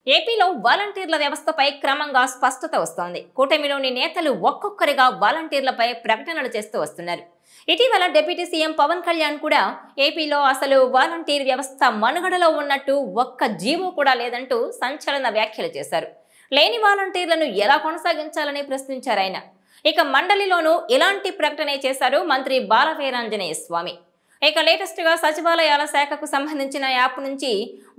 ఏపీలో వాలంటీర్ల వ్యవస్థపై క్రమంగా స్పష్టత వస్తోంది. కూటమిలోని నేతలు ఒక్కొక్కరిగా వాలంటీర్లపై ప్రకటనలు చేస్తూ వస్తున్నారు. ఇటీవల డిప్యూటీ సీఎం పవన్ కళ్యాణ్ కూడా ఏపీలో అసలు వాలంటీర్ వ్యవస్థ మనుగడలో ఉన్నట్టు ఒక్క జీవో కూడా లేదంటూ సంచలన వ్యాఖ్యలు చేశారు. లేని వాలంటీర్లను ఎలా కొనసాగించాలని ప్రశ్నించారు ఆయన. ఇక మండలిలోనూ ఇలాంటి ప్రకటనే చేశారు మంత్రి బాల వీరాంజనేయ స్వామి. ఇక లేటెస్ట్ గా సచివాలయాల శాఖకు సంబంధించిన యాప్ నుంచి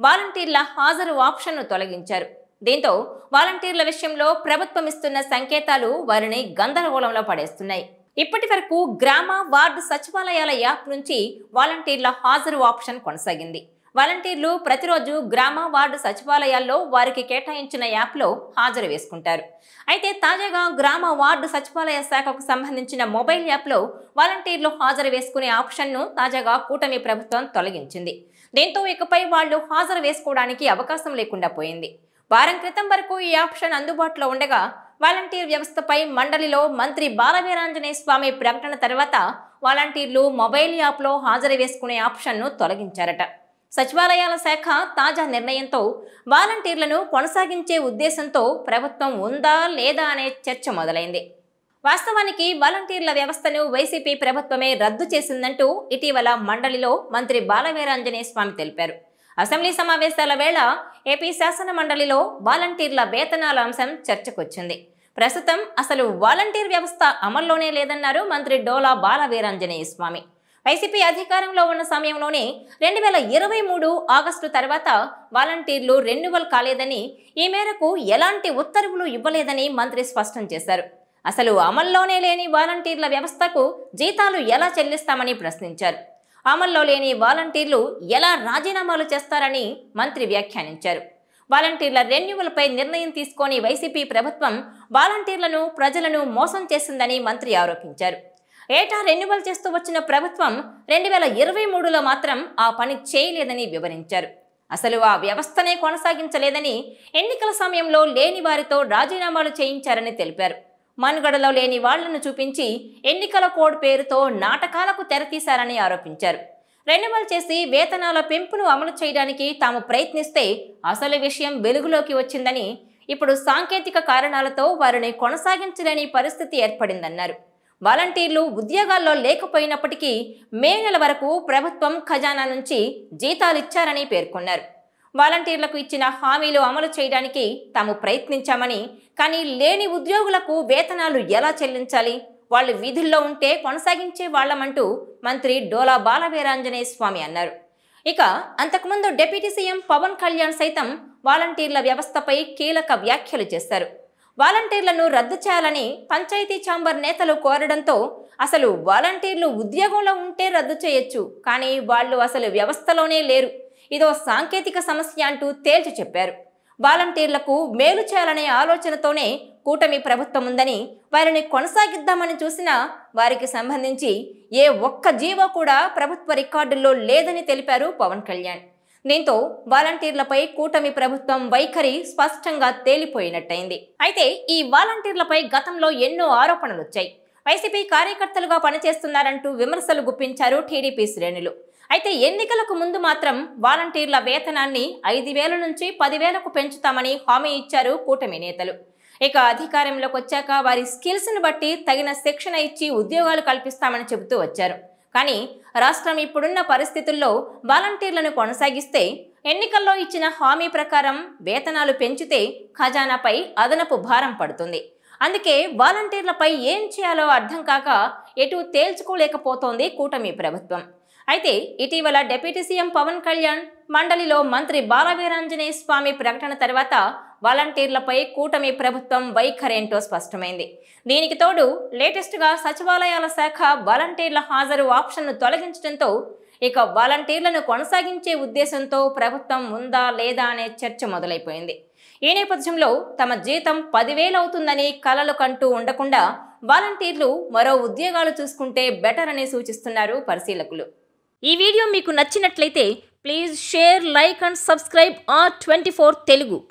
వాలంటీర్ల హాజరు ఆప్షన్ను తొలగించారు. దీంతో వాలంటీర్ల విషయంలో ప్రభుత్వం ఇస్తున్న సంకేతాలు వారిని గందరగోళంలో పడేస్తున్నాయి. ఇప్పటి వరకు గ్రామ వార్డు సచివాలయాల యాప్ నుంచి వాలంటీర్ల హాజరు ఆప్షన్ కొనసాగింది. వాలంటీర్లు ప్రతిరోజు గ్రామ వార్డు సచివాలయాల్లో వారికి కేటాయించిన యాప్లో హాజరు వేసుకుంటారు. అయితే తాజాగా గ్రామ వార్డు సచివాలయ శాఖకు సంబంధించిన మొబైల్ యాప్లో వాలంటీర్లు హాజరు వేసుకునే ఆప్షన్ను తాజాగా కూటమి ప్రభుత్వం తొలగించింది. దీంతో ఇకపై వాళ్లు హాజరు వేసుకోవడానికి అవకాశం లేకుండా పోయింది. వారం క్రితం వరకు ఈ ఆప్షన్ అందుబాటులో ఉండగా వాలంటీర్ వ్యవస్థపై మండలిలో మంత్రి బాల వీరాంజనేయ స్వామి ప్రకటన తర్వాత వాలంటీర్లు మొబైల్ యాప్లో హాజరు వేసుకునే ఆప్షన్ను తొలగించారట. సచివాలయాల శాఖ తాజా నిర్ణయంతో వాలంటీర్లను కొనసాగించే ఉద్దేశంతో ప్రభుత్వం ఉందా లేదా అనే చర్చ మొదలైంది. వాస్తవానికి వాలంటీర్ల వ్యవస్థను వైసీపీ ప్రభుత్వమే రద్దు చేసిందంటూ ఇటీవల మండలిలో మంత్రి బాల వీరాంజనేయ స్వామి తెలిపారు. అసెంబ్లీ సమావేశాల వేళ ఏపీ శాసన మండలిలో వాలంటీర్ల వేతనాల అంశం చర్చకొచ్చింది. ప్రస్తుతం అసలు వాలంటీర్ వ్యవస్థ అమల్లోనే లేదన్నారు మంత్రి డోలా బాల వీరాంజనేయ స్వామి. వైసీపీ అధికారంలో ఉన్న సమయంలోనే 2023 ఆగస్టు తర్వాత వాలంటీర్లు రెన్యువల్ కాలేదని, ఈ మేరకు ఎలాంటి ఉత్తర్వులు ఇవ్వలేదని మంత్రి స్పష్టం చేశారు. అసలు అమల్లోనే లేని వాలంటీర్ల వ్యవస్థకు జీతాలు ఎలా చెల్లిస్తామని ప్రశ్నించారు. అమల్లో లేని వాలంటీర్లు ఎలా రాజీనామాలు చేస్తారని మంత్రి వ్యాఖ్యానించారు. వాలంటీర్ల రెన్యువల్పై నిర్ణయం తీసుకొని వైసీపీ ప్రభుత్వం వాలంటీర్లను ప్రజలను మోసం చేసిందని మంత్రి ఆరోపించారు. ఏటా రెన్యువల్ చేస్తూ వచ్చిన ప్రభుత్వం 2023లో మాత్రం ఆ పని చేయలేదని వివరించారు. అసలు ఆ వ్యవస్థనే కొనసాగించలేదని, ఎన్నికల సమయంలో లేని వారితో రాజీనామాలు చేయించారని తెలిపారు. మనుగడలో లేని వాళ్లను చూపించి ఎన్నికల కోడ్ పేరుతో నాటకాలకు తెరతీశారని ఆరోపించారు. రెన్యువల్ చేసి వేతనాల పెంపును అమలు చేయడానికి తాము ప్రయత్నిస్తే అసలు విషయం వెలుగులోకి వచ్చిందని, ఇప్పుడు సాంకేతిక కారణాలతో వారిని కొనసాగించలేని పరిస్థితి ఏర్పడిందన్నారు. వాలంటీర్లు ఉద్యోగాల్లో లేకపోయినప్పటికీ మే నెల వరకు ప్రభుత్వం ఖజానా నుంచి జీతాలిచ్చారని పేర్కొన్నారు. వాలంటీర్లకు ఇచ్చిన హామీలు అమలు చేయడానికి తాము ప్రయత్నించామని, కానీ లేని ఉద్యోగులకు వేతనాలు ఎలా చెల్లించాలి, వాళ్ళు విధుల్లో ఉంటే కొనసాగించే వాళ్లమంటూ మంత్రి డోలా బాల వీరాంజనేయ స్వామి అన్నారు. ఇక అంతకుముందు డిప్యూటీ సీఎం పవన్ కళ్యాణ్ సైతం వాలంటీర్ల వ్యవస్థపై కీలక వ్యాఖ్యలు చేశారు. వాలంటీర్లను రద్దు చేయాలని పంచాయతీ ఛాంబర్ నేతలు కోరడంతో అసలు వాలంటీర్లు ఉద్యోగంలో ఉంటే రద్దు చేయొచ్చు, కానీ వాళ్ళు అసలు వ్యవస్థలోనే లేరు, ఇదో సాంకేతిక సమస్య అంటూ తేల్చి చెప్పారు. వాలంటీర్లకు మేలు చేయాలనే ఆలోచనతోనే కూటమి ప్రభుత్వం ఉందని, వారిని కొనసాగిద్దామని చూసినా వారికి సంబంధించి ఏ ఒక్క జీవో కూడా ప్రభుత్వ రికార్డుల్లో లేదని తెలిపారు పవన్ కళ్యాణ్. దీంతో వాలంటీర్లపై కూటమి ప్రభుత్వం వైఖరి స్పష్టంగా తేలిపోయినట్టయింది. అయితే ఈ వాలంటీర్లపై గతంలో ఎన్నో ఆరోపణలు వచ్చాయి. వైసీపీ కార్యకర్తలుగా పనిచేస్తున్నారంటూ విమర్శలు గుప్పించారు టీడీపీ శ్రేణులు. అయితే ఎన్నికలకు ముందు మాత్రం వాలంటీర్ల వేతనాన్ని 5,000 నుంచి 10,000కు పెంచుతామని హామీ ఇచ్చారు కూటమి నేతలు. ఇక అధికారంలోకి వచ్చాక వారి స్కిల్స్ను బట్టి తగిన శిక్షణ ఇచ్చి ఉద్యోగాలు కల్పిస్తామని చెబుతూ వచ్చారు. కానీ రాష్ట్రం ఇప్పుడున్న పరిస్థితుల్లో వాలంటీర్లను కొనసాగిస్తే ఎన్నికల్లో ఇచ్చిన హామీ ప్రకారం వేతనాలు పెంచితే ఖజానాపై అదనపు భారం పడుతుంది. అందుకే వాలంటీర్లపై ఏం చేయాలో అర్థం కాక ఎటు తేల్చుకోలేకపోతోంది కూటమి ప్రభుత్వం. అయితే ఇటీవల డిప్యూటీ సీఎం పవన్ కళ్యాణ్ మండలిలో మంత్రి బాల వీరాంజనేయ స్వామి ప్రకటన తర్వాత వాలంటీర్లపై కూటమి ప్రభుత్వం వైఖరేంటో స్పష్టమైంది. దీనికి తోడు లేటెస్ట్ గా సచివాలయాల శాఖ వాలంటీర్ల హాజరు ఆప్షన్ను తొలగించడంతో ఇక వాలంటీర్లను కొనసాగించే ఉద్దేశంతో ప్రభుత్వం ఉందా లేదా అనే చర్చ మొదలైపోయింది. ఈ నేపథ్యంలో తమ జీతం 10,000 అవుతుందని కలలు కంటూ ఉండకుండా వాలంటీర్లు మరో ఉద్యోగాలు చూసుకుంటే బెటర్ అని సూచిస్తున్నారు పరిశీలకులు. ఈ వీడియో మీకు నచ్చినట్లయితే please share, like and subscribe R24 Telugu.